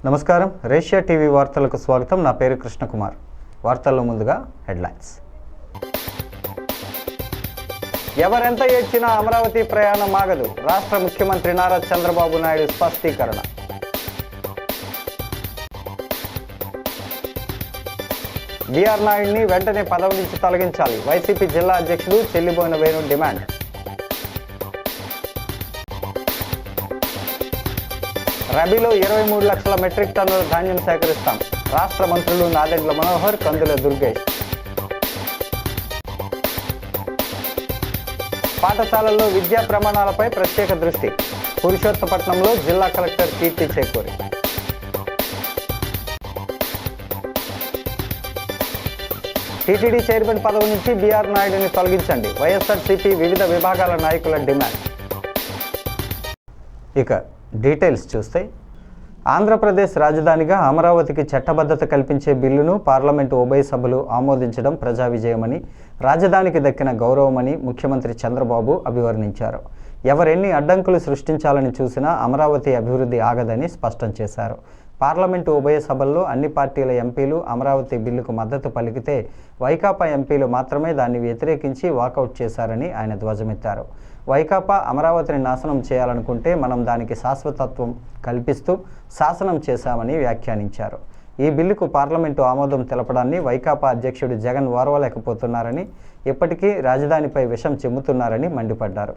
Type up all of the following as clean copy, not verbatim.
నమస్కారం, రేషియా టీవీ వార్తలకు స్వాగతం. నా పేరు కృష్ణకుమార్. వార్తల్లో ముందుగా హెడ్లైన్స్. ఎవరెంత ఏడ్చినా అమరావతి ప్రయాణం ఆగదు. రాష్ట్ర ముఖ్యమంత్రి నారా చంద్రబాబు నాయుడు స్పష్టీకరణ. బీఆర్ నాయుడిని వెంటనే పదవి నుంచి తొలగించాలి. వైసీపీ జిల్లా అధ్యక్షుడు చెల్లిబోయిన వేణు డిమాండ్. రబీలో 23 లక్షల మెట్రిక్ టన్నుల ధాన్యం సేకరిస్తాం. రాష్ట్ర మంత్రులు నాదెండ్ల మనోహర్, కందుల దుర్గేష్. పాఠశాలల్లో విద్యా ప్రమాణాలపై ప్రత్యేక దృష్టి. పురుషోత్తపట్నంలో జిల్లా కలెక్టర్ కీర్తి చేకూరి. టీటీడీ చైర్మన్ పదవి నుంచి బీఆర్ నాయుడిని తొలగించండి. వైఎస్ఆర్సీపీ వివిధ విభాగాల నాయకుల డిమాండ్. ఇక డీటెయిల్స్ చూస్తే, ఆంధ్రప్రదేశ్ రాజధానిగా అమరావతికి చట్టబద్ధత కల్పించే బిల్లును పార్లమెంటు ఉభయ సభలు ఆమోదించడం ప్రజా విజయమని, రాజధానికి దక్కిన గౌరవమని ముఖ్యమంత్రి చంద్రబాబు అభివర్ణించారు. ఎవరెన్ని అడ్డంకులు సృష్టించాలని చూసినా అమరావతి అభివృద్ధి ఆగదని స్పష్టం చేశారు. పార్లమెంటు ఉభయ సభల్లో అన్ని పార్టీల ఎంపీలు అమరావతి బిల్లుకు మద్దతు పలికితే వైకాపా ఎంపీలు మాత్రమే దాన్ని వ్యతిరేకించి వాకౌట్ చేశారని ఆయన ధ్వజమెత్తారు. వైకాపా అమరావతిని నాశనం చేయాలనుకుంటే మనం దానికి శాశ్వతత్వం కల్పిస్తూ శాసనం చేశామని వ్యాఖ్యానించారు. ఈ బిల్లుకు పార్లమెంటు ఆమోదం తెలపడాన్ని వైకాపా అధ్యక్షుడు జగన్ ఓర్వలేకపోతున్నారని, ఇప్పటికీ రాజధానిపై విషం చిమ్ముతున్నారని మండిపడ్డారు.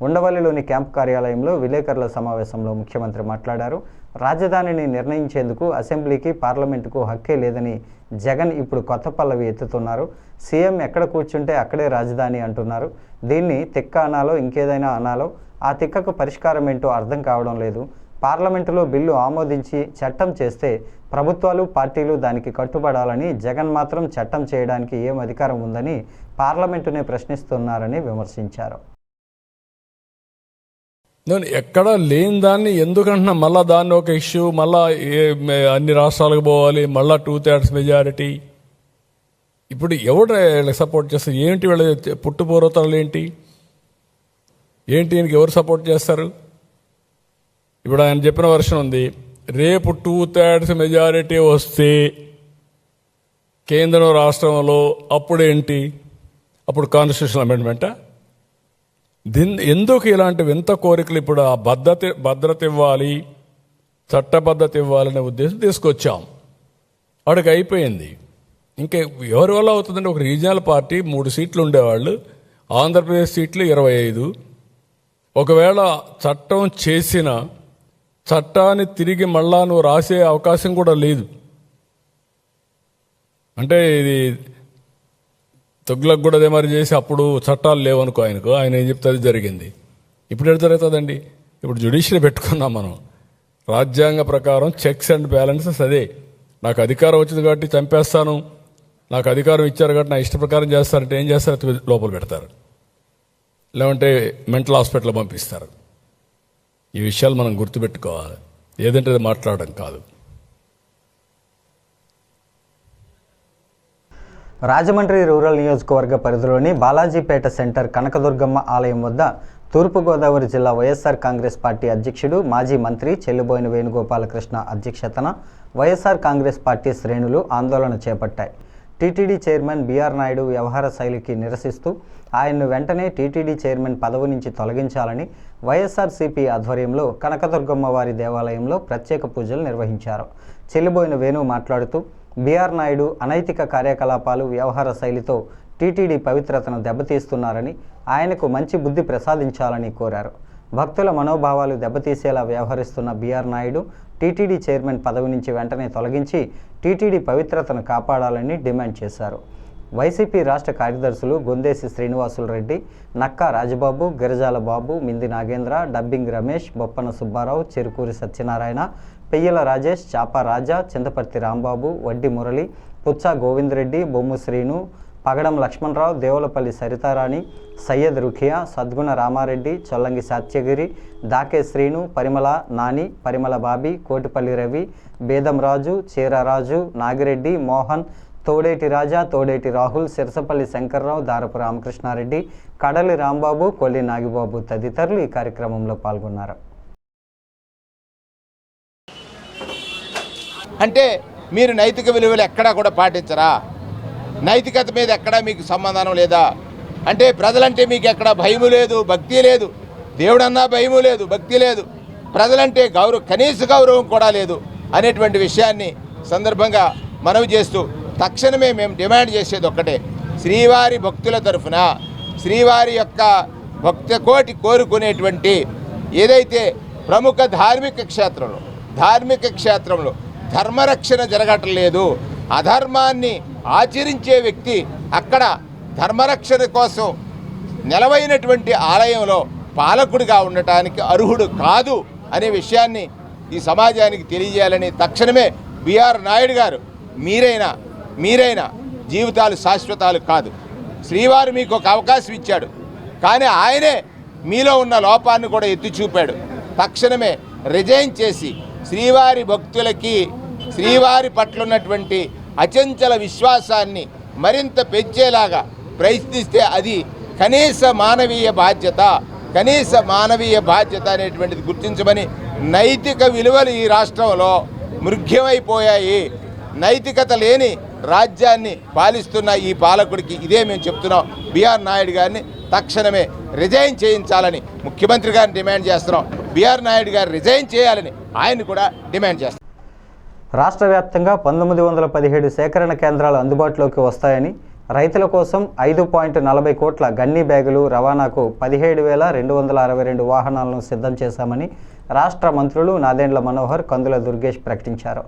ఉండవల్లిలోని క్యాంపు కార్యాలయంలో విలేకరుల సమావేశంలో ముఖ్యమంత్రి మాట్లాడారు. రాజధానిని నిర్ణయించేందుకు అసెంబ్లీకి, పార్లమెంటుకు హక్కే లేదని జగన్ ఇప్పుడు కొత్త పల్లవి ఎత్తుతున్నారు. సీఎం ఎక్కడ కూర్చుంటే అక్కడే రాజధాని అంటున్నారు. దీన్ని తిక్క అనాలో ఇంకేదైనా అనాలో ఆ తిక్కకు పరిష్కారం ఏంటో అర్థం కావడం లేదు. పార్లమెంటులో బిల్లు ఆమోదించి చట్టం చేస్తే ప్రభుత్వాలు, పార్టీలు దానికి కట్టుబడాలని, జగన్ మాత్రం చట్టం చేయడానికి ఏం అధికారం ఉందని పార్లమెంటునే ప్రశ్నిస్తున్నారని విమర్శించారు. నేను ఎక్కడా లేని దాన్ని ఎందుకంటున్నా, మళ్ళీ దాన్ని ఒక ఇష్యూ, మళ్ళా అన్ని రాష్ట్రాలకు పోవాలి, మళ్ళీ 2/3 మెజారిటీ. ఇప్పుడు ఎవరు సపోర్ట్ చేస్తారు? ఏంటి వీళ్ళ పుట్టుపూర్వతలు ఏంటి? ఈయనకి ఎవరు సపోర్ట్ చేస్తారు? ఇప్పుడు ఆయన చెప్పిన వర్షన్ ఉంది, రేపు 2/3 మెజారిటీ వస్తే కేంద్రం రాష్ట్రంలో అప్పుడేంటి? అప్పుడు కాన్స్టిట్యూషనల్ అమెండ్మెంటా? ఎందుకు ఇలాంటి వింత కోరికలు? ఇప్పుడు ఆ భద్రత ఇవ్వాలి, చట్టబద్ధత ఇవ్వాలనే ఉద్దేశం తీసుకొచ్చాం. వాడికి అయిపోయింది. ఇంకా ఎవరి వల్ల అవుతుందంటే, ఒక రీజనల్ పార్టీ 3 సీట్లు ఉండేవాళ్ళు, ఆంధ్రప్రదేశ్ సీట్లు 25. ఒకవేళ చట్టం చేసిన చట్టాన్ని తిరిగి మళ్ళా నువ్వు రాసే అవకాశం కూడా లేదు. అంటే ఇది తొగ్గులకు కూడా అదే మరి చేసి అప్పుడు చట్టాలు లేవనుకో ఆయన ఏం చెప్తే అది జరిగింది. ఇప్పుడు ఎటు జరుగుతుందండి? ఇప్పుడు జ్యుడిషియరీ పెట్టుకున్నాం మనం. రాజ్యాంగ ప్రకారం చెక్స్ అండ్ బ్యాలెన్సెస్ అదే. నాకు అధికారం వచ్చింది కాబట్టి చంపేస్తాను, నాకు అధికారం ఇచ్చారు కాబట్టి నా ఇష్ట ప్రకారం చేస్తారంటే ఏం చేస్తారు? లోపల పెడతారు, లేదంటే మెంటల్ హాస్పిటల్ పంపిస్తారు. ఈ విషయాలు మనం గుర్తుపెట్టుకోవాలి. ఏదంటే అది మాట్లాడడం కాదు. రాజమండ్రి రూరల్ నియోజకవర్గ పరిధిలోని బాలాజీపేట సెంటర్ కనకదుర్గమ్మ ఆలయం వద్ద తూర్పుగోదావరి జిల్లా వైఎస్ఆర్ కాంగ్రెస్ పార్టీ అధ్యక్షుడు, మాజీ మంత్రి చెల్లిబోయిన వేణుగోపాలకృష్ణ అధ్యక్షతన వైఎస్ఆర్ కాంగ్రెస్ పార్టీ శ్రేణులు ఆందోళన చేపట్టాయి. టీటీడీ చైర్మన్ బీఆర్ నాయుడు వ్యవహార శైలికి నిరసిస్తూ ఆయన్ను వెంటనే టీటీడీ చైర్మన్ పదవి నుంచి తొలగించాలని వైఎస్ఆర్సీపీ ఆధ్వర్యంలో కనకదుర్గమ్మ వారి దేవాలయంలో ప్రత్యేక పూజలు నిర్వహించారు. చెల్లిబోయిన వేణు మాట్లాడుతూ బీఆర్ నాయుడు అనైతిక కార్యకలాపాలు, వ్యవహార శైలితో టీటీడీ పవిత్రతను దెబ్బతీస్తున్నారని, ఆయనకు మంచి బుద్ధి ప్రసాదించాలని కోరారు. భక్తుల మనోభావాలు దెబ్బతీసేలా వ్యవహరిస్తున్న బీఆర్ నాయుడు టీటీడీ చైర్మన్ పదవి నుంచి వెంటనే తొలగించి టీటీడీ పవిత్రతను కాపాడాలని డిమాండ్ చేశారు. వైసీపీ రాష్ట్ర కార్యదర్శులు గొందేసి శ్రీనివాసులు రెడ్డి, నక్కా రాజబాబు, గిరిజాల బాబు, మింది నాగేంద్ర, డబ్బింగ్ రమేష్, బొప్పన సుబ్బారావు, చెరుకూరి సత్యనారాయణ, పెయ్యల రాజేష్, చాపా రాజా, చింతపర్తి రాంబాబు, వడ్డి మురళి, పుచ్చా గోవిందరెడ్డి, బొమ్ము శ్రీను, పగడం లక్ష్మణరావు, దేవులపల్లి సరితారాణి, సయ్యద్ రుఖియా, సద్గుణ రామారెడ్డి, చొల్లంగి సత్యగిరి, దాకే శ్రీను, పరిమళ నాని, పరిమళ బాబీ, కోటిపల్లి రవి, బేదం రాజు, చీరరాజు, నాగిరెడ్డి, మోహన్, తోడేటి రాజా, తోడేటి రాహుల్, సిరసపల్లి శంకర్రావు, దారపు రామకృష్ణారెడ్డి, కడలి రాంబాబు, కొల్లి నాగిబాబు తదితరులు ఈ కార్యక్రమంలో పాల్గొన్నారు. అంటే మీరు నైతిక విలువలు ఎక్కడా కూడా పాటించరా? నైతికత మీద ఎక్కడా మీకు సమాధానం లేదా? అంటే ప్రజలంటే మీకు ఎక్కడా భయము లేదు, భక్తి లేదు. దేవుడన్నా భయము లేదు, భక్తి లేదు. ప్రజలంటే కనీస గౌరవం కూడా లేదు అనేటువంటి విషయాన్ని సందర్భంగా మనవి చేస్తూ తక్షణమే మేము డిమాండ్ చేసేది ఒక్కటే, శ్రీవారి భక్తుల తరఫున శ్రీవారి యొక్క భక్త కోటి కోరుకునేటువంటి ఏదైతే ప్రముఖ ధార్మిక క్షేత్రంలో ధర్మరక్షణ జరగటం లేదు. అధర్మాన్ని ఆచరించే వ్యక్తి అక్కడ ధర్మరక్షణ కోసం నెలవైనటువంటి ఆలయంలో పాలకుడిగా ఉండటానికి అర్హుడు కాదు అనే విషయాన్ని ఈ సమాజానికి తెలియజేయాలని తక్షణమే బిఆర్ నాయుడు గారు మీరైనా జీవితాలు శాశ్వతాలు కాదు. శ్రీవారు మీకు ఒక అవకాశం ఇచ్చాడు, కానీ ఆయనే మీలో ఉన్న లోపాన్ని కూడా ఎత్తి చూపాడు. తక్షణమే రిజైన్ చేసి శ్రీవారి భక్తులకి శ్రీవారి పట్ల ఉన్నటువంటి అచంచల విశ్వాసాన్ని మరింత పెంచేలాగా ప్రయత్నిస్తే అది కనీస మానవీయ బాధ్యత అనేటువంటిది గుర్తించమని. నైతిక విలువలు ఈ రాష్ట్రంలో మృగ్యమైపోయాయి. నైతికత లేని రాజ్యాన్ని పాలిస్తున్న ఈ పాలకుడికి ఇదే మేము చెప్తున్నాం. బిఆర్ నాయుడు గారిని తక్షణమే రిజైన్ చేయించాలని ముఖ్యమంత్రి గారిని డిమాండ్ చేస్తున్నాం. బిఆర్ నాయుడు గారు రిజైన్ చేయాలని ఆయన కూడా డిమాండ్ చేస్తున్నాం. రాష్ట్ర వ్యాప్తంగా 1917 సేకరణ కేంద్రాలు అందుబాటులోకి వస్తాయని, రైతుల కోసం 5.40 కోట్ల గన్నీ బ్యాగులు రవాణాకు 17,262 వాహనాలను సిద్ధం చేశామని రాష్ట్ర మంత్రులు నాదెండ్ల మనోహర్, కందుల దుర్గేష్ ప్రకటించారు.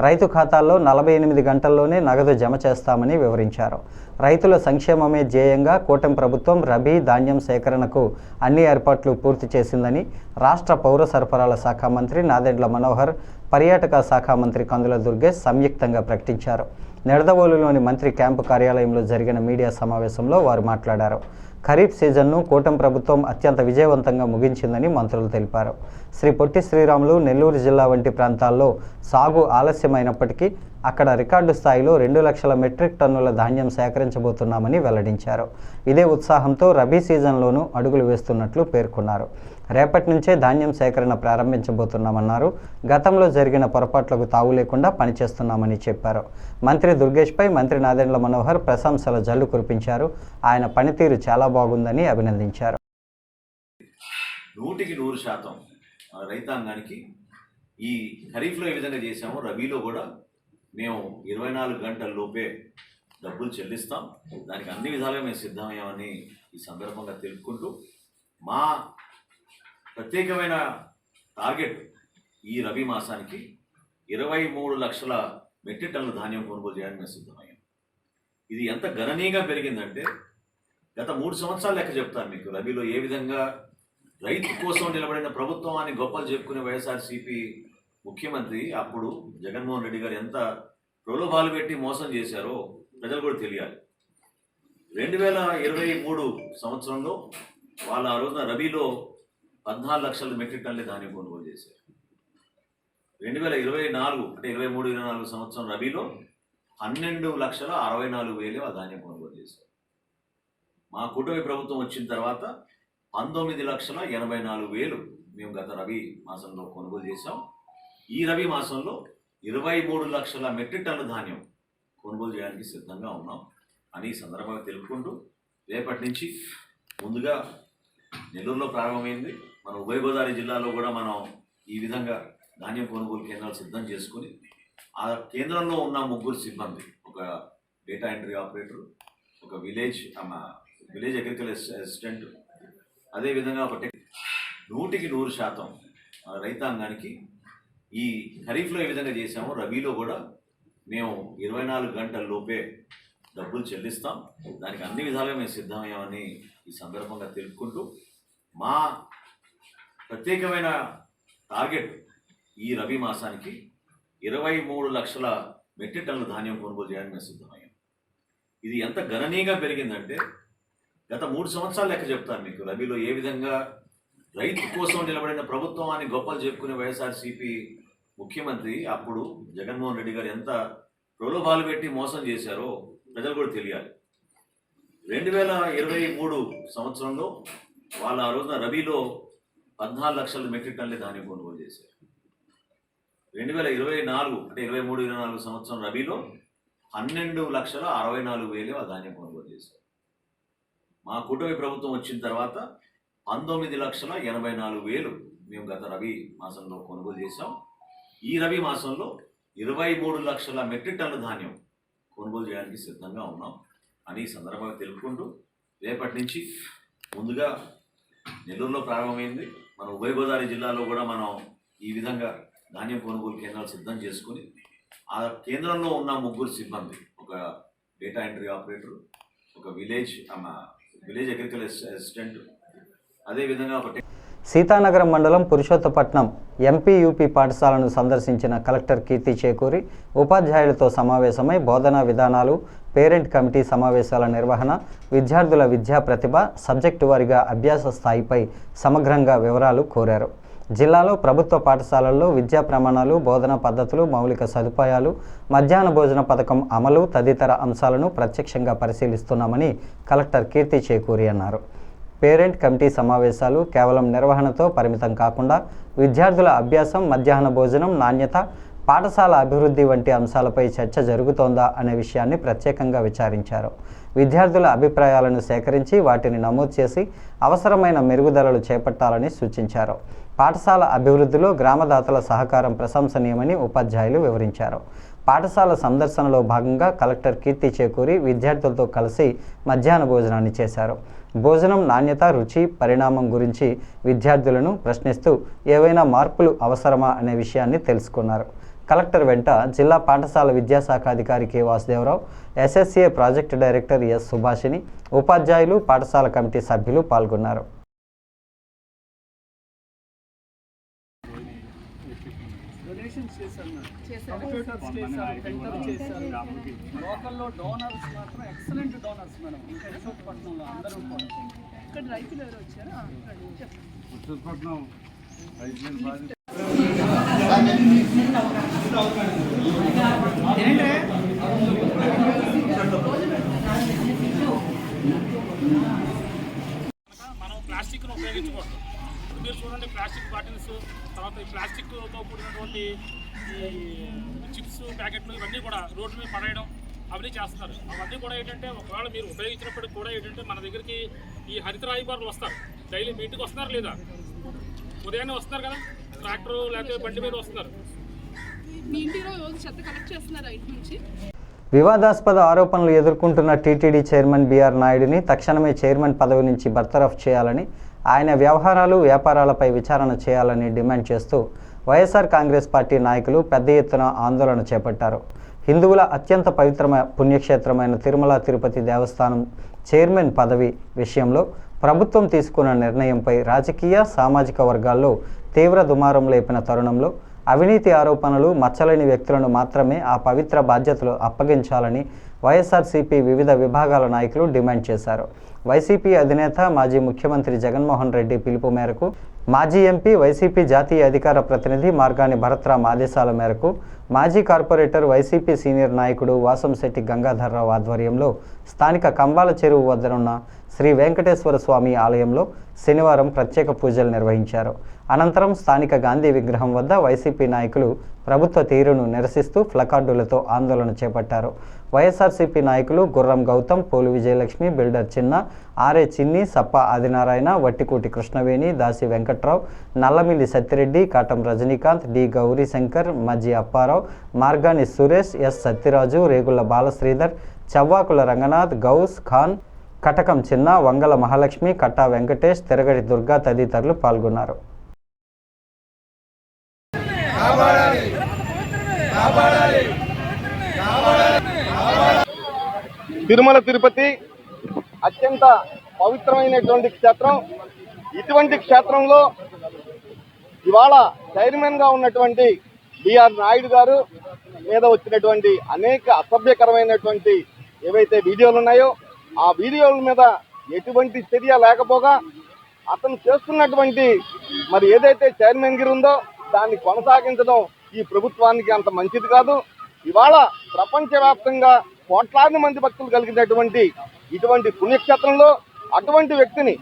రైతు ఖాతాల్లో 48 గంటల్లోనే నగదు జమ చేస్తామని వివరించారు. రైతుల సంక్షేమమే ధ్యేయంగా కూటమి ప్రభుత్వం రబీ ధాన్యం సేకరణకు అన్ని ఏర్పాట్లు పూర్తి చేసిందని రాష్ట్ర పౌర సరఫరాల శాఖ మంత్రి నాదెండ్ల మనోహర్, పర్యాటక శాఖ మంత్రి కందుల దుర్గేష్ సంయుక్తంగా ప్రకటించారు. నిడదవోలులోని మంత్రి క్యాంపు కార్యాలయంలో జరిగిన మీడియా సమావేశంలో వారు మాట్లాడారు. ఖరీఫ్ సీజన్ను కూటమి ప్రభుత్వం అత్యంత విజయవంతంగా ముగించిందని మంత్రులు తెలిపారు. శ్రీ పొట్టి శ్రీరాములు, నెల్లూరు జిల్లా వంటి ప్రాంతాల్లో సాగు ఆలస్యమైనప్పటికీ అక్కడ రికార్డు స్థాయిలో 2 లక్షల మెట్రిక్ టన్నుల ధాన్యం సేకరించబోతున్నామని వెల్లడించారు. ఇదే ఉత్సాహంతో రబీ సీజన్లోనూ అడుగులు వేస్తున్నట్లు పేర్కొన్నారు. రేపటి నుంచే ధాన్యం సేకరణ ప్రారంభించబోతున్నామన్నారు. గతంలో జరిగిన పొరపాట్లకు తావు లేకుండా పనిచేస్తున్నామని చెప్పారు. మంత్రి దుర్గేష్పై మంత్రి నాదెండ్ల మనోహర్ ప్రశంసల జల్లు కురిపించారు. ఆయన పనితీరు చాలా బాగుందని అభినందించారు. 100% రైతాంగానికి ఈ ఖరీఫ్లో ఏ విధంగా చేశామో రబీలో కూడా మేము 24 గంటల లోపే డబ్బులు చెల్లిస్తాం. దానికి అన్ని విధాలుగా మేము సిద్ధమయ్యామని ఈ సందర్భంగా తెలుపుకుంటూ, మా ప్రత్యేకమైన టార్గెట్ ఈ రబీ మాసానికి 23 లక్షల మెట్రిక్ టన్నుల ధాన్యం కొనుగోలు చేయడానికి మేము సిద్ధమయ్యాం. ఇది ఎంత గణనీయంగా పెరిగిందంటే గత 3 సంవత్సరాలు లెక్క చెప్తాను మీకు. రబీలో ఏ విధంగా రైతు కోసం నిలబడిన ప్రభుత్వం అని గొప్పలు చెప్పుకునే వైఎస్ఆర్సీపీ ముఖ్యమంత్రి అప్పుడు జగన్మోహన్ రెడ్డి గారు ఎంత ప్రలోభాలు పెట్టి మోసం చేశారో ప్రజలు కూడా తెలియాలి. 2023 సంవత్సరంలో వాళ్ళు ఆ రోజున రబీలో 14 లక్షల మెట్రిక్ టన్నుల ధాన్యం కొనుగోలు చేశారు. 2024 అంటే 23-24 సంవత్సరం రబీలో 12,64,000 ఆ ధాన్యం కొనుగోలు చేశారు. మా కూటమి ప్రభుత్వం వచ్చిన తర్వాత 19,84,000 మేము గత రబీ మాసంలో కొనుగోలు చేశాం. ఈ రబీ మాసంలో 23 లక్షల మెట్రిక్ టన్నుల ధాన్యం కొనుగోలు చేయడానికి సిద్ధంగా ఉన్నాం అని ఈ సందర్భంగా తెలుపుకుంటూ, రేపటి నుంచి ముందుగా నెల్లూరులో ప్రారంభమైంది. మన ఉభయ గోదావరి జిల్లాలో కూడా మనం ఈ విధంగా ధాన్యం కొనుగోలు కేంద్రాలు సిద్ధం చేసుకుని ఆ కేంద్రంలో ఉన్న 3 సిబ్బంది, ఒక డేటా ఎంట్రీ ఆపరేటర్, ఒక విలేజ్ అగ్రికల్చర్ అసిస్టెంట్, అదేవిధంగా ఒక 100% రైతాంగానికి ఈ ఖరీఫ్లో ఏ విధంగా చేశామో రబీలో కూడా మేము 24 గంటల లోపే డబ్బులు చెల్లిస్తాం. దానికి అన్ని విధాలుగా మేము సిద్ధమయ్యామని ఈ సందర్భంగా తెలుపుకుంటూ, మా ప్రత్యేకమైన టార్గెట్ ఈ రబీ మాసానికి 23 లక్షల మెట్రిక్ టన్నుల ధాన్యం కొనుగోలు చేయడానికి మేము సిద్ధమయ్యాం. ఇది ఎంత గణనీయంగా పెరిగిందంటే గత 3 సంవత్సరాలు లెక్క చెప్తాను మీకు. రబీలో ఏ విధంగా రైతు కోసం నిలబడిన ప్రభుత్వం అని గొప్పలు చెప్పుకునే వైఎస్ఆర్సీపీ ముఖ్యమంత్రి అప్పుడు జగన్మోహన్ రెడ్డి గారు ఎంత ప్రలోభాలు పెట్టి మోసం చేశారో ప్రజలు కూడా తెలియాలి. 2023 సంవత్సరంలో వాళ్ళు ఆ రోజున రబీలో 14 లక్షల మెట్రిక్ టన్నుల ధాన్యం కొనుగోలు చేశారు. 2024 అంటే 23-24 సంవత్సరం రబీలో 12,64,000 ఆ ధాన్యం కొనుగోలు చేశాం. మా కూటమి ప్రభుత్వం వచ్చిన తర్వాత 19,84,000 మేము గత రబీ మాసంలో కొనుగోలు చేశాం. ఈ రబీ మాసంలో 23 లక్షల మెట్రిక్ టన్నుల ధాన్యం కొనుగోలు చేయడానికి సిద్ధంగా ఉన్నాం అని సందర్భంగా తెలుపుకుంటూ, రేపటి నుంచి ముందుగా నెల్లూరులో ప్రారంభమైంది, మన ఉభయ గోదావరి జిల్లాలో కూడా మనం ఈ విధంగా ధాన్యం కొనుగోలు కేంద్రాలు సిద్ధం చేసుకుని ఆ కేంద్రంలో ఉన్న 3 సిబ్బంది, ఒక డేటా ఎంట్రీ ఆపరేటర్, ఒక విలేజ్ అగ్రికల్చర్ అసిస్టెంట్, అదేవిధంగా ఒక సీతానగరం మండలం పురుషోత్తపట్నం ఎంపీయూపీ పాఠశాలను సందర్శించిన కలెక్టర్ కీర్తి చేకూరి ఉపాధ్యాయులతో సమావేశమై బోధనా విధానాలు, పేరెంట్ కమిటీ సమావేశాల నిర్వహణ, విద్యార్థుల విద్యా ప్రతిభ, సబ్జెక్టు వారీగా అభ్యాస స్థాయిపై సమగ్రంగా వివరాలు కోరారు. జిల్లాలో ప్రభుత్వ పాఠశాలల్లో విద్యా ప్రమాణాలు, బోధనా పద్ధతులు, మౌలిక సదుపాయాలు, మధ్యాహ్న భోజన పథకం అమలు తదితర అంశాలను ప్రత్యక్షంగా పరిశీలిస్తున్నామని కలెక్టర్ కీర్తి చేకూరి అన్నారు. పేరెంట్ కమిటీ సమావేశాలు కేవలం నిర్వహణతో పరిమితం కాకుండా విద్యార్థుల అభ్యాసం, మధ్యాహ్న భోజనం, నాణ్యత, పాఠశాల అభివృద్ధి వంటి అంశాలపై చర్చ జరుగుతోందా అనే విషయాన్ని ప్రత్యేకంగా విచారించారు. విద్యార్థుల అభిప్రాయాలను సేకరించి వాటిని నమోదు చేసి అవసరమైన మెరుగుదలలు చేపట్టాలని సూచించారు. పాఠశాల అభివృద్ధిలో గ్రామదాతల సహకారం ప్రశంసనీయమని ఉపాధ్యాయులు వివరించారు. పాఠశాల సందర్శనలో భాగంగా కలెక్టర్ కీర్తి చేకూరి విద్యార్థులతో కలిసి మధ్యాహ్న భోజనాన్ని చేశారు. భోజనం నాణ్యత, రుచి, పరిణామం గురించి విద్యార్థులను ప్రశ్నిస్తూ ఏవైనా మార్పులు అవసరమా అనే విషయాన్ని తెలుసుకున్నారు. కలెక్టర్ వెంట జిల్లా పాఠశాల విద్యాశాఖ అధికారి K Vasudevarao, SSA project director S Subhashini, ఉపాధ్యాయులు, పాఠశాల కమిటీ సభ్యులు పాల్గొన్నారు. లోకల్లో డోనర్స్ మాత్రం ఎక్సలెంట్ డోనర్స్ మేడం. ఇంకా విశాఖపట్నంలో అందరూ కూడా ఇక్కడ రైతులు ఎవరు వచ్చారు? విశాఖపట్నం మనం ప్లాస్టిక్ను ఉపయోగించకూడదు. మీరు చూడండి, ప్లాస్టిక్ బాటిల్స్, తర్వాత ఈ ప్లాస్టిక్తో కూడినటువంటి ఈ చిప్స్ ప్యాకెట్లు ఇవన్నీ కూడా రోడ్డు మీద పడేయడం అవన్నీ చేస్తున్నారు. అవన్నీ కూడా ఏంటంటే ఒకవేళ మీరు ఉపయోగించినప్పటికి కూడా ఏంటంటే మన దగ్గరికి ఈ హరిత రాయబారులు వస్తారు. డైలీ మీ ఇంటికి వస్తున్నారు లేదా? ఉదయాన్నే వస్తున్నారు కదా, ట్రాక్టర్ లేకపోతే బండి మీద వస్తున్నారు. మీ ఇంటిలో రోజు చెత్త కలెక్ట్ చేస్తున్నారు ఇంటి నుంచి. వివాదాస్పద ఆరోపణలు ఎదుర్కొంటున్న టీటీడీ చైర్మన్ బీఆర్ నాయుడిని తక్షణమే చైర్మన్ పదవి నుంచి బర్తరఫ్ చేయాలని, ఆయన వ్యవహారాలు, వ్యాపారాలపై విచారణ చేయాలని డిమాండ్ చేస్తూ వైఎస్ఆర్ కాంగ్రెస్ పార్టీ నాయకులు పెద్ద ఎత్తున ఆందోళన చేపట్టారు. హిందువుల అత్యంత పవిత్రమైన పుణ్యక్షేత్రమైన తిరుమల తిరుపతి దేవస్థానం చైర్మన్ పదవి విషయంలో ప్రభుత్వం తీసుకున్న నిర్ణయంపై రాజకీయ, సామాజిక వర్గాల్లో తీవ్ర దుమారం లేపిన తరుణంలో అవినీతి ఆరోపణలు మచ్చలేని వ్యక్తులను మాత్రమే ఆ పవిత్ర బాధ్యతలు అప్పగించాలని వైఎస్ఆర్సీపీ వివిధ విభాగాల నాయకులు డిమాండ్ చేశారు. వైసీపీ అధినేత మాజీ ముఖ్యమంత్రి జగన్మోహన్ రెడ్డి పిలుపు మేరకు మాజీ ఎంపీ, వైసీపీ జాతీయ అధికార ప్రతినిధి మార్గాని భరత్రామ్ ఆదేశాల మేరకు మాజీ కార్పొరేటర్, వైసీపీ సీనియర్ నాయకుడు వాసంశెట్టి గంగాధర్రావు ఆధ్వర్యంలో స్థానిక కంబాల చెరువు వద్దనున్న శ్రీ వెంకటేశ్వర స్వామి ఆలయంలో శనివారం ప్రత్యేక పూజలు నిర్వహించారు. అనంతరం స్థానిక గాంధీ విగ్రహం వద్ద వైసీపీ నాయకులు ప్రభుత్వ తీరును నిరసిస్తూ ప్లకార్డులతో ఆందోళన చేపట్టారు. వైఎస్ఆర్సీపీ నాయకులు గుర్రం గౌతమ్, పోలు విజయలక్ష్మి, బిల్డర్ చిన్న, ఆర్ఏ చిన్ని, సప్ప ఆదినారాయణ, వట్టికూటి కృష్ణవేణి, దాసి వెంకట్రావు, నల్లమిల్లి సత్తిరెడ్డి, కాటం రజనీకాంత్, డి గౌరీశంకర్, మజ్జి అప్పారావు, మార్గాని సురేష్, ఎస్ సత్యరాజు, రేగుళ్ల బాలశ్రీధర్, చవ్వాకుల రంగనాథ్, గౌస్ ఖాన్, కటకం చిన్న, వంగల మహాలక్ష్మి, కట్టా వెంకటేష్, తిరగటి దుర్గా తదితరులు పాల్గొన్నారు. తిరుమల తిరుపతి అత్యంత పవిత్రమైనటువంటి క్షేత్రం. ఇటువంటి క్షేత్రంలో ఇవాళ చైర్మన్ గా ఉన్నటువంటి బిఆర్ నాయుడు గారు మీద వచ్చినటువంటి అనేక అసభ్యకరమైనటువంటి ఏవైతే వీడియోలు ఉన్నాయో ఆ వీడియోల మీద ఎటువంటి చర్య లేకపోగా అతను చేస్తున్నటువంటి మరి ఏదైతే చైర్మన్ గిరి ఉందో దాన్ని కొనసాగించడం ఈ ప్రభుత్వానికి అంత మంచిది కాదు. ఇవాళ ప్రపంచవ్యాప్తంగా కోట్లాది మంది భక్తులు కలిగినటువంటి ఇటువంటి పుణ్యక్షేత్రంలో అటువంటి వ్యక్తిని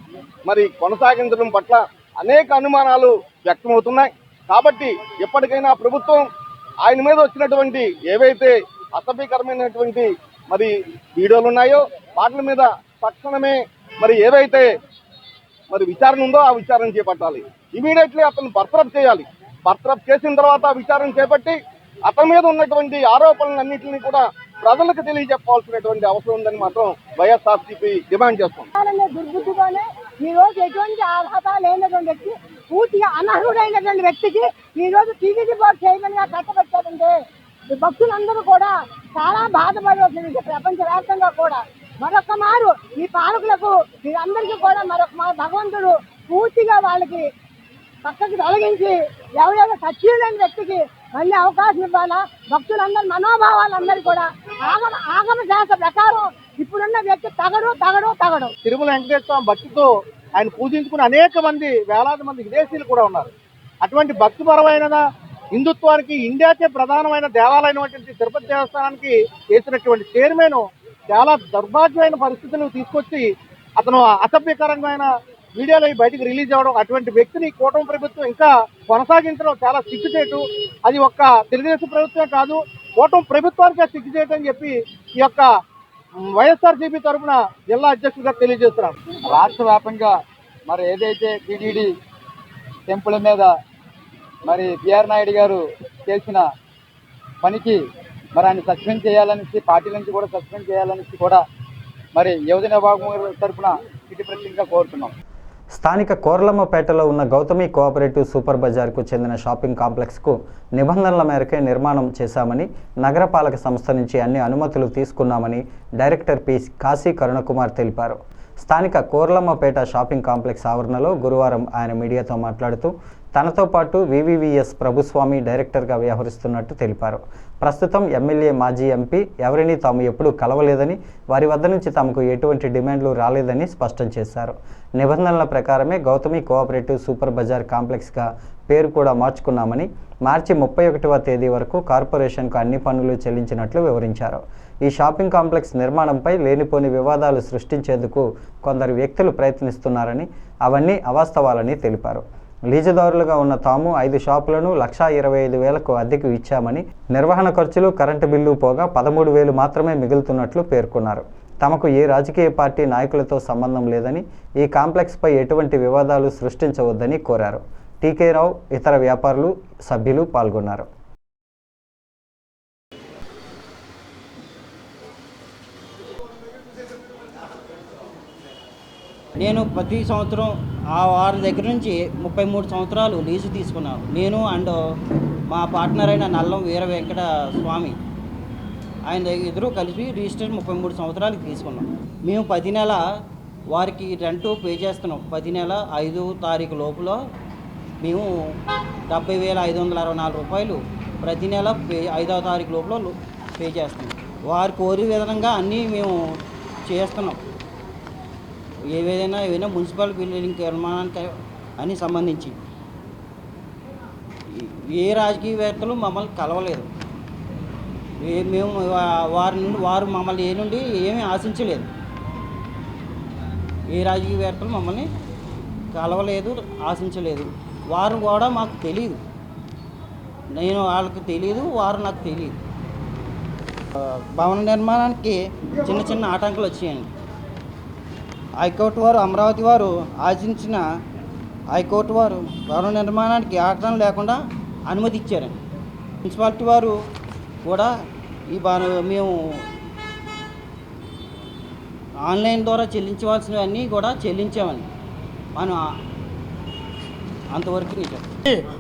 మరి కొనసాగించడం పట్ల అనేక అనుమానాలు వ్యక్తమవుతున్నాయి. కాబట్టి ఎప్పటికైనా ప్రభుత్వం ఆయన మీద వచ్చినటువంటి ఏవైతే అసభ్యకరమైనటువంటి మరి వీడియోలు ఉన్నాయో వాటి మీద తక్షణమే మరి ఏదైతే మరి విచారణ ఉందో ఆ విచారణ చేపట్టాలి. ఇమీడియట్లీ అతను బర్తరఫ్ చేయాలి. బర్తరఫ్ చేసిన తర్వాత విచారణ చేపట్టి అతని మీద ఉన్నటువంటి ఆరోపణలన్నింటినీ కూడా ప్రజలకు తెలియజెప్పాల్సినటువంటి అవసరం ఉందని మాత్రం వైఎస్ఆర్సీపీ డిమాండ్ చేస్తుంది. దుర్బుద్ధితోనే ఈ రోజు ఎటువంటి అర్హత లేనటువంటి వ్యక్తి, పూర్తిగా అనర్హుడైనటువంటి వ్యక్తికి ఈ రోజు టీటీడీ బోర్డు చైర్మన్ గా కట్టబెట్టారంటే భక్తులందరూ కూడా చాలా బాధపడవలసింది. ప్రపంచవ్యాప్తంగా కూడా మరొక మారు ఈ పాలకులకు వీరందరికీ కూడా మరొక మారు భగవంతుడు పూర్తిగా వాళ్ళకి పక్కకి తొలగించి ఎవరైనా సత్యులైన వ్యక్తికి మళ్ళీ అవకాశం ఇవ్వాలా. భక్తులందరి మనోభావాలందరూ కూడా ఆగమ శాస్త్ర ప్రకారం ఇప్పుడున్న వ్యక్తి తగడు. తిరుమల వెంకటేశ్వర భక్తితో ఆయన పూజించుకున్న అనేక మంది వేలాది మంది విదేశీయులు కూడా ఉన్నారు. అటువంటి భక్తిపరమైన హిందుత్వానికి ఇండియాకే ప్రధానమైన దేవాలయమైనటువంటి తిరుపతి దేవస్థానానికి చేసినటువంటి చైర్మన్ చాలా దౌర్భాగ్యమైన పరిస్థితులు తీసుకొచ్చి అతను అసభ్యకరమైన వీడియోలు బయటకు రిలీజ్ అవ్వడం, అటువంటి వ్యక్తిని కూటమి ప్రభుత్వం ఇంకా కొనసాగించడం చాలా సిగ్గుచేటు. అది ఒక్క తెలుగుదేశం ప్రభుత్వమే కాదు, కూటమి ప్రభుత్వానికే సిగ్గుచేటు అని చెప్పి ఈ యొక్క వైఎస్ఆర్సీపీ తరఫున జిల్లా అధ్యక్షుడిగా తెలియజేస్తున్నాను. రాష్ట్ర వ్యాప్తంగా మరి ఏదైతే టీటీడీ టెంపుల్ మీద మరి బిఆర్ నాయుడు గారు చేసిన పనికి మరి ఆయన సస్పెండ్ చేయాలనేసి, పార్టీ నుంచి కూడా సస్పెండ్ చేయాలనేసి కూడా మరి యువజన విభాగం తరఫున ఇటు ప్రత్యేకంగా కోరుతున్నాం. స్థానిక కోర్లమ్మపేటలో ఉన్న గౌతమి కోఆపరేటివ్ సూపర్ బజార్కు చెందిన షాపింగ్ కాంప్లెక్స్కు నిబంధనల మేరకే నిర్మాణం చేశామని, నగరపాలక సంస్థ నుంచి అన్ని అనుమతులు తీసుకున్నామని డైరెక్టర్ పి కాశీ కరుణకుమార్ తెలిపారు. స్థానిక కోర్లమ్మపేట షాపింగ్ కాంప్లెక్స్ ఆవరణలో గురువారం ఆయన మీడియాతో మాట్లాడుతూ తనతో పాటు వివివిఎస్ ప్రభుస్వామి డైరెక్టర్గా వ్యవహరిస్తున్నట్టు తెలిపారు. ప్రస్తుతం ఎమ్మెల్యే, మాజీ ఎంపీ ఎవరిని తాము ఎప్పుడూ కలవలేదని, వారి వద్ద నుంచి తమకు ఎటువంటి డిమాండ్లు రాలేదని స్పష్టం చేశారు. నిబంధనల ప్రకారమే గౌతమి కోఆపరేటివ్ సూపర్ బజార్ కాంప్లెక్స్గా పేరు కూడా మార్చుకున్నామని, మార్చి 31వ తేదీ వరకు కార్పొరేషన్కు అన్ని పన్నులు చెల్లించినట్లు వివరించారు. ఈ షాపింగ్ కాంప్లెక్స్ నిర్మాణంపై లేనిపోని వివాదాలు సృష్టించేందుకు కొందరు వ్యక్తులు ప్రయత్నిస్తున్నారని, అవన్నీ అవాస్తవాలని తెలిపారు. లీజుదారులుగా ఉన్న తాము 5 షాపులను 1,25,000కు అద్దెకు ఇచ్చామని, నిర్వహణ ఖర్చులు, కరెంటు బిల్లు పోగా 13,000 మాత్రమే మిగులుతున్నట్లు పేర్కొన్నారు. తమకు ఏ రాజకీయ పార్టీ నాయకులతో సంబంధం లేదని, ఈ కాంప్లెక్స్పై ఎటువంటి వివాదాలు సృష్టించవద్దని కోరారు. టీకే రావు, ఇతర వ్యాపారులు, సభ్యులు పాల్గొన్నారు. నేను ప్రతి సంవత్సరం వారి దగ్గర నుంచి 33 సంవత్సరాలు లీజు తీసుకున్నాను. నేను అండ్ మా పార్ట్నర్ అయిన నల్లం వీర వెంకట స్వామి, ఆయన దగ్గర ఇద్దరు కలిసి రిజిస్టర్ 33 సంవత్సరాలకి తీసుకున్నాం. మేము 10 నెల వారికి రెంట్ పే చేస్తున్నాం. 10 నెల 5వ తారీఖు లోపల మేము 70,564 రూపాయలు ప్రతి నెల 5వ తారీఖు లోపల పే చేస్తున్నాం. వారు కోరి విధంగా అన్నీ మేము చేస్తున్నాం. ఏవైనా మున్సిపల్ బిల్డింగ్ నిర్మాణానికి అని సంబంధించి ఏ రాజకీయవేత్తలు మమ్మల్ని కలవలేదు. మేము వారు మమ్మల్ని ఏ నుండి ఏమీ ఆశించలేదు. ఏ రాజకీయవేత్తలు మమ్మల్ని కలవలేదు, ఆశించలేదు. వారు కూడా మాకు తెలియదు. నేను వాళ్ళకి తెలియదు, వారు నాకు తెలియదు. భవన నిర్మాణానికి చిన్న చిన్న ఆటంకాలు వచ్చాయండి. హైకోర్టు వారు, అమరావతి వారు ఆశించిన హైకోర్టు వారు భవన నిర్మాణానికి ఆటంకం లేకుండా అనుమతి ఇచ్చారండి. మున్సిపాలిటీ వారు కూడా మేము ఆన్లైన్ ద్వారా చెల్లించవలసినవన్నీ కూడా చెల్లించామండి. మనం అంతవరకు నిజం.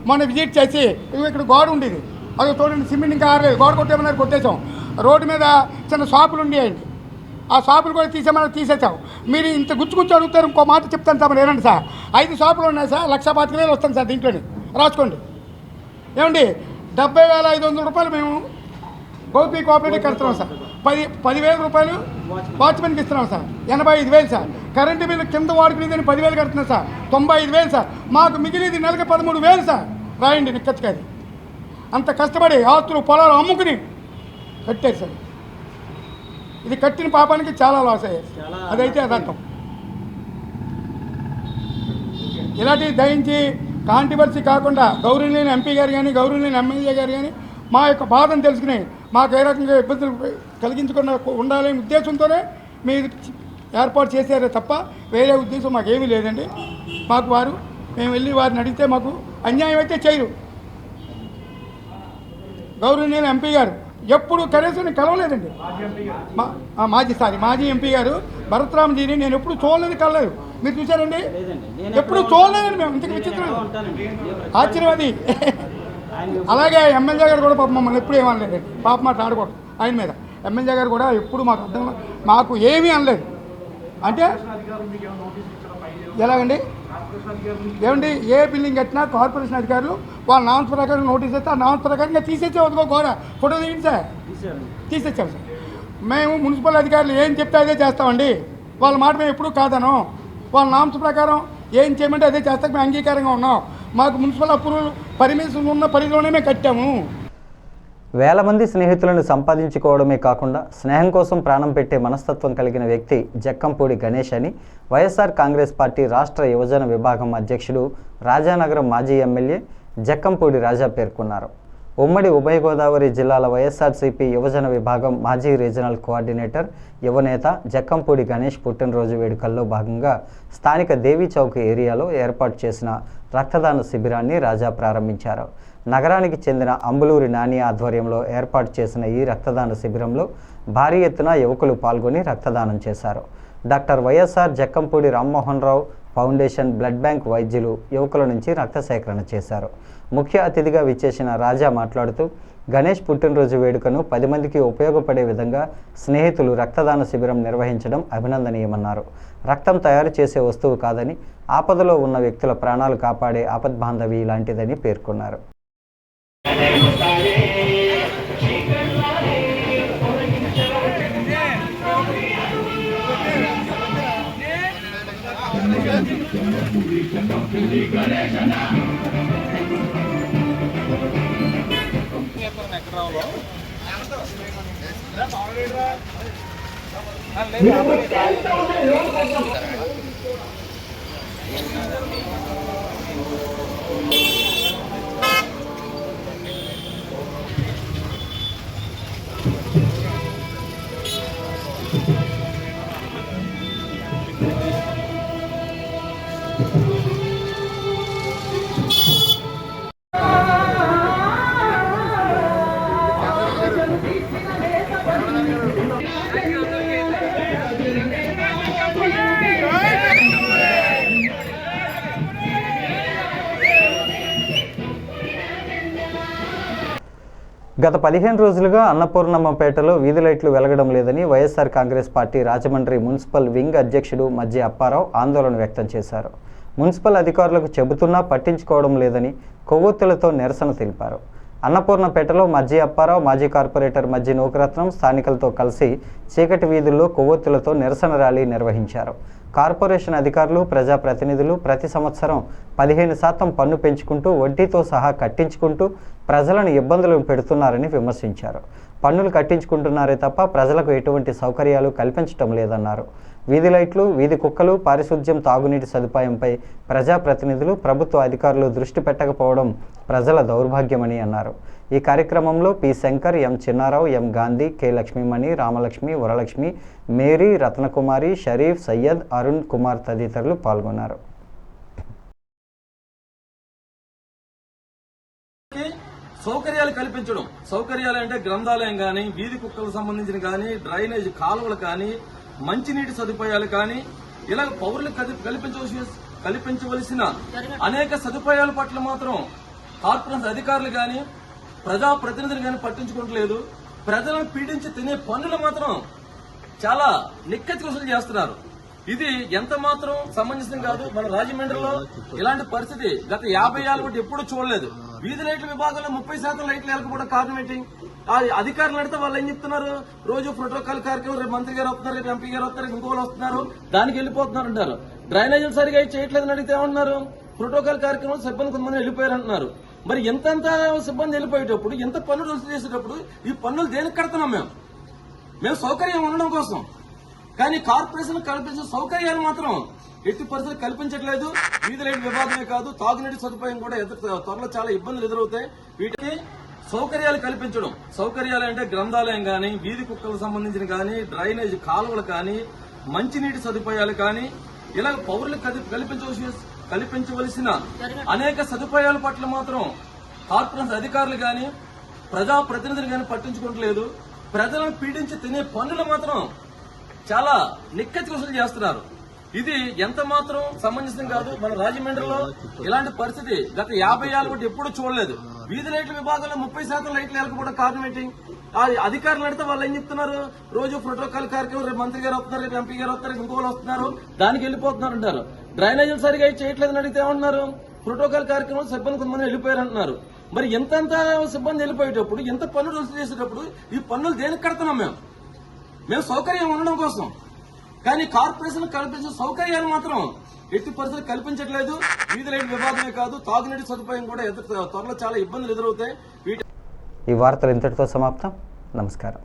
మొన్న విజిట్ చేసి ఇక్కడ గోడ ఉండేది, అది చూడండి, సిమెంట్ ఇంకా ఆరలేదు, గోడ కొట్టేమన్నారు, కొట్టేసాం. రోడ్డు మీద చిన్న షాపులు ఉండేయండి, ఆ షాపులు కూడా తీసేసాం. మీరు ఇంత గుచ్చి అడుగుతారు. ఇంకో మాట చెప్తాను సార్, ఏనండి సార్, 5 షాపులు ఉన్నాయి సార్, 1,25,000 వస్తుంది సార్. దీంట్లోని రాసుకోండి. ఏమండి, 70,500 రూపాయలు మేము గౌతమి కోఆపరేటివ్ కడుతున్నాం సార్. 10,000 రూపాయలు వాచ్మెన్కి ఇస్తున్నాం సార్. 85,000 సార్. కరెంటు బిల్లు కింద వాడుకునేదని 10,000 కడుతున్నాం సార్. 95,000 సార్. మాకు మిగిలింది నెలకి 13,000 సార్. రాయండి నిక్కచ్చికాది. అంత కష్టపడి ఆస్తులు పొలాలు అమ్ముకుని కట్టారు సార్. ఇది కట్టిన పాపానికి చాలా లాస్ అయ్యారు. అదైతే అదర్థం. ఇలాంటివి దయించి కాంట్రవర్సీ కాకుండా గౌరవనీయులైన ఎంపీ గారు కానీ, గౌరవనీయులైన ఎమ్మెల్యే గారు కానీ మా యొక్క బాధను తెలుసుకుని మాకు ఏ రకంగా ఇబ్బందులు కలిగించకుండా ఉండాలనే ఉద్దేశంతోనే మీరు ఏర్పాటు చేశారే తప్ప వేరే ఉద్దేశం మాకేమీ లేదండి. మాకు వారు మేము వెళ్ళి వారిని అడిగితే మాకు అన్యాయం అయితే చేయరు. గౌరవనీయులు ఎంపీ గారు ఎప్పుడు కనీసం కలవలేదండి. మాజీ ఎంపీ గారు భరత్రామ్జీని నేను ఎప్పుడు చూడలేదు, కలలేదు. మీరు చూసారండి? ఎప్పుడు చూడలేదండి మేము. ఇంతకు విచిత్రం, ఆశ్చర్యం అది. అలాగే ఎమ్మెల్యే గారు కూడా పాపం మమ్మల్ని ఎప్పుడు ఏమనలేదండి. పాప మాట ఆడకూడదు ఆయన మీద. ఎమ్మెల్యే గారు కూడా ఎప్పుడు మాకు అర్థం మాకు ఏమీ అనలేదు. అంటే ఎలాగండి ఏమండి, ఏ బిల్డింగ్ కట్టినా కార్పొరేషన్ అధికారులు వాళ్ళ నామ్స్ ప్రకారం నోటీస్ ఇస్తే ఆ నామ్స్ ప్రకారంగా తీసేచ్చే వదుకో గోడ ఫోటో దిగింది సార్, తీసేచ్చాం సార్. మేము మున్సిపల్ అధికారులు ఏం చెప్తే అదే చేస్తామండి. వాళ్ళ మాట మేము ఎప్పుడూ కాదను. వాళ్ళ నామ్స్ ప్రకారం ఏం చేయమంటే అదే చేస్తాక మేము అంగీకారంగా ఉన్నాం. మాకు మున్సిపల్ అప్రూవల్ పర్మిషన్ ఉన్న పరిధిలోనే మేము కట్టాము. వేల మంది స్నేహితులను సంపాదించుకోవడమే కాకుండా స్నేహం కోసం ప్రాణం పెట్టే మనస్తత్వం కలిగిన వ్యక్తి జక్కంపూడి గణేష్ అని వైఎస్ఆర్ కాంగ్రెస్ పార్టీ రాష్ట్ర యువజన విభాగం అధ్యక్షుడు రాజానగరం మాజీ ఎమ్మెల్యే జక్కంపూడి రాజా పేర్కొన్నారు. ఉమ్మడి ఉభయ గోదావరి జిల్లాల వైఎస్ఆర్సీపీ యువజన విభాగం మాజీ రీజనల్ కోఆర్డినేటర్ యువనేత జక్కంపూడి గణేష్ పుట్టినరోజు వేడుకల్లో భాగంగా స్థానిక దేవీ చౌక్ ఏరియాలో ఏర్పాటు చేసిన రక్తదాన శిబిరాన్ని రాజా ప్రారంభించారు. నగరానికి చెందిన అంబులూరి నాని ఆధ్వర్యంలో ఏర్పాటు చేసిన ఈ రక్తదాన శిబిరంలో భారీ ఎత్తున యువకులు పాల్గొని రక్తదానం చేశారు. Doctor YSR Jakkampudi Rammohan Rao foundation blood bank వైద్యులు యువకుల నుంచి రక్త సేకరణ చేశారు. ముఖ్య అతిథిగా విచ్చేసిన రాజా మాట్లాడుతూ గణేష్ పుట్టినరోజు వేడుకను 10 మందికి ఉపయోగపడే విధంగా స్నేహితులు రక్తదాన శిబిరం నిర్వహించడం అభినందనీయమన్నారు. రక్తం తయారు చేసే వస్తువు కాదని, ఆపదలో ఉన్న వ్యక్తుల ప్రాణాలు కాపాడే ఆపద్బాంధవి లాంటిదని పేర్కొన్నారు. గత 15 రోజులుగా అన్నపూర్ణమ్మపేటలో వీధి లైట్లు వెలగడం లేదని YSR Congress party Rajahmundry municipal wing అధ్యక్షుడు మజ్జి అప్పారావు ఆందోళన వ్యక్తం చేశారు. మున్సిపల్ అధికారులకు చెబుతున్నా పట్టించుకోవడం లేదని కొవ్వొత్తులతో నిరసన తెలిపారు. అన్నపూర్ణపేటలో మజ్జి అప్పారావు మాజీ కార్పొరేటర్ మజ్జి నూకరత్నం స్థానికులతో కలిసి చీకటి వీధుల్లో కొవ్వొత్తులతో నిరసన ర్యాలీ నిర్వహించారు. కార్పొరేషన్ అధికారులు ప్రజాప్రతినిధులు ప్రతి సంవత్సరం 15% పన్ను పెంచుకుంటూ వడ్డీతో సహా కట్టించుకుంటూ ప్రజలను ఇబ్బందులు పెడుతున్నారని విమర్శించారు. పన్నులు కట్టించుకుంటున్నారే తప్ప ప్రజలకు ఎటువంటి సౌకర్యాలు కల్పించడం లేదన్నారు. వీధి లైట్లు, వీధి కుక్కలు, పారిశుధ్యం, తాగునీటి సదుపాయంపై ప్రజాప్రతినిధులు, ప్రభుత్వ అధికారులు దృష్టి పెట్టకపోవడం ప్రజల దౌర్భాగ్యమని అన్నారు. ఈ కార్యక్రమంలో పి శంకర్, ఎం చిన్నారావు, ఎం గాంధీ, కె లక్ష్మీమణి, రామలక్ష్మి, వరలక్ష్మి, మేరీ, రత్నకుమారి, షరీఫ్, సయ్యద్, అరుణ్ కుమార్ తదితరులు పాల్గొన్నారు. సౌకర్యాలు కల్పించడం, సౌకర్యాలు అంటే గ్రంథాలయం కానీ, వీధి కుక్కలకు సంబంధించిన కానీ, డ్రైనేజ్ కాలువలు కానీ, మంచినీటి సదుపాయాలు కానీ, ఇలా పౌరులకు కల్పించవలసిన అనేక సదుపాయాల పట్ల మాత్రం కార్పొరేషన్ అధికారులు కానీ, ప్రజాప్రతినిధులు కానీ పట్టించుకోవట్లేదు. ప్రజలను పీడించి తినే పన్నులు మాత్రం చాలా నిక్కచ్చి వసూలు చేస్తున్నారు. ఇది ఎంత మాత్రం సమంజసం కాదు. మన రాజమండ్రిలో ఇలాంటి పరిస్థితి గత 50 ఏళ్ల బట్టి ఎప్పుడూ చూడలేదు. వీధి లైట్ల విభాగంలో 30% లైట్లు వేయకపోవడం కారణం ఏంటి? ఆ అధికారులు అడితే వాళ్ళు ఏం చెప్తున్నారు? రోజు ప్రోటోకాల్ కార్యక్రమం, రేపు మంత్రి గారు వస్తున్నారు, రేపు ఎంపీ గారు వస్తారు, ఇంకోళ్ళు వస్తున్నారు, దానికి వెళ్ళిపోతున్నారు అంటారు. డ్రైనేజీలు సరిగా చేయట్లేదని అడిగితే ఏమంటున్నారు? ప్రోటోకాల్ కార్యక్రమం సిబ్బంది కొంతమంది వెళ్ళిపోయారు అంటున్నారు. మరి ఎంతంత సిబ్బంది వెళ్ళిపోయేటప్పుడు, ఎంత పన్నులు వసూలు చేసేటప్పుడు ఈ పన్నులు దేనికి కడుతున్నాం? మేము సౌకర్యం ఉండడం కోసం. కానీ కార్పొరేషన్ కల్పించిన సౌకర్యాలు మాత్రం ఎట్టి పరిస్థితులు కల్పించట్లేదు. వీధి లైట్ విభాగమే కాదు, తాగునీటి సదుపాయం కూడా త్వరలో చాలా ఇబ్బందులు ఎదురవుతాయి. వీటికి సౌకర్యాలు కల్పించడం. సౌకర్యాలు అంటే గ్రంథాలయం కానీ, వీధి కుక్కలకు సంబంధించిన కానీ, డ్రైనేజ్ కాలువలు కానీ, మంచినీటి సదుపాయాలు కానీ, ఇలా పౌరులకు కల్పించవలసిన అనేక సదుపాయాల పట్ల మాత్రం కార్పొరేషన్ అధికారులు కానీ, ప్రజాప్రతినిధులు కానీ పట్టించుకోవట్లేదు. ప్రజలను పీడించి తినే పన్నులు మాత్రం చాలా నిక్కచ్చి వసూలు చేస్తున్నారు. ఇది ఎంత మాత్రం సమంజసం కాదు. మన రాజమండ్రిలో ఇలాంటి పరిస్థితి గత 50 ఏళ్ళ బట్టి ఎప్పుడూ చూడలేదు. వీధి లైట్ల విభాగంలో 30% లైట్లు వెళ్ళకపోవడం కారణం ఏంటి? ఆ అధికారులు అడితే వాళ్ళు ఏం చెప్తున్నారు? రోజు ప్రోటోకాల్ కార్యక్రమం, రేపు మంత్రి గారు వస్తున్నారు, రేపు ఎంపీ గారు వస్తారు, ఇంకోళ్ళు వస్తున్నారు, దానికి వెళ్ళిపోతున్నారు అంటారు. డ్రైనేజీలు సరిగా చేయట్లేదని అడిగితే ఏమంటున్నారు? ప్రోటోకాల్ కార్యక్రమం సిబ్బంది కొంతమంది వెళ్ళిపోయారు అంటున్నారు. మరి ఎంతంత సిబ్బంది వెళ్ళిపోయేటప్పుడు, ఎంత పన్నులు వసూలు చేసేటప్పుడు ఈ పన్నులు దేనికి కడుతున్నాం? మేము సౌకర్యం ఉండడం కోసం. కానీ కార్పొరేషన్ కల్పించిన సౌకర్యాలు మాత్రం ఎట్టి పరిస్థితులు కల్పించట్లేదు. వీధి లైట్ విభాగమే కాదు, తాగునీటి సదుపాయం కూడా త్వరలో చాలా ఇబ్బందులు ఎదురవుతాయి. ఈ వార్తలు ఇంతటితో సమాప్తం. నమస్కారం.